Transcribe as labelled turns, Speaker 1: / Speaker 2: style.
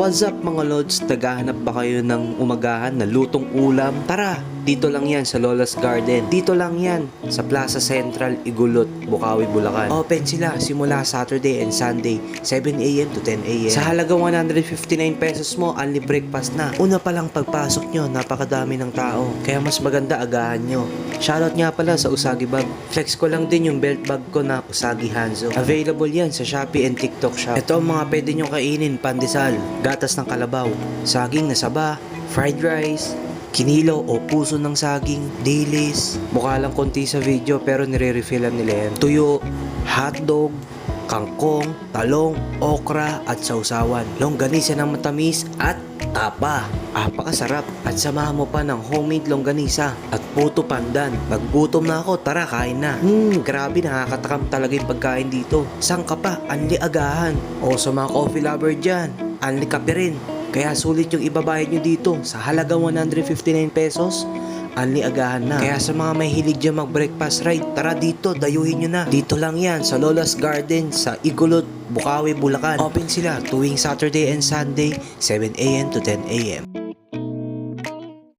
Speaker 1: What's up mga lods? Naghahanap ba kayo ng umagahan na lutong ulam? Tara! Dito lang yan sa Lola's Garden. Dito lang yan sa Plaza Central, Igulot, Bukawi, Bulacan. Open sila simula Saturday and Sunday, 7 a.m. to 10 a.m. Sa halagang 159 pesos mo, only breakfast na. Una pa lang pagpasok nyo, napakadami ng tao. Kaya mas maganda agahan nyo. Shoutout nga pala sa Usagi Bag. Flex ko lang din yung belt bag ko na Usagi Hanzo. Available yan sa Shopee and TikTok Shop. Ito ang mga pwede nyo kainin: pandesal, gatas ng kalabaw, saging na saba, fried rice, kinilaw o puso ng saging, dilis. Mukha lang konti sa video pero nire-refillan nila yan. Tuyo, hotdog, kangkong, talong, okra at sausawan. Longganisa ng matamis at tapa. Apakasarap. At samahan mo pa ng homemade longganisa at puto pandan. Naggutom na ako, tara kain na. Grabe, nakakatakam talaga yung pagkain dito. Saan ka pa? Anli agahan. O sa mga coffee lover dyan, anli kape rin. Kaya sulit yung ibabayad nyo dito sa halagang 159 pesos. Anli agahan na. Kaya sa mga may hilig dyan mag-breakfast ride, tara dito, dayuhin nyo na. Dito lang yan sa Lola's Garden sa Igulot, Bukawi, Bulacan. Open sila tuwing Saturday and Sunday, 7 a.m. to 10 a.m.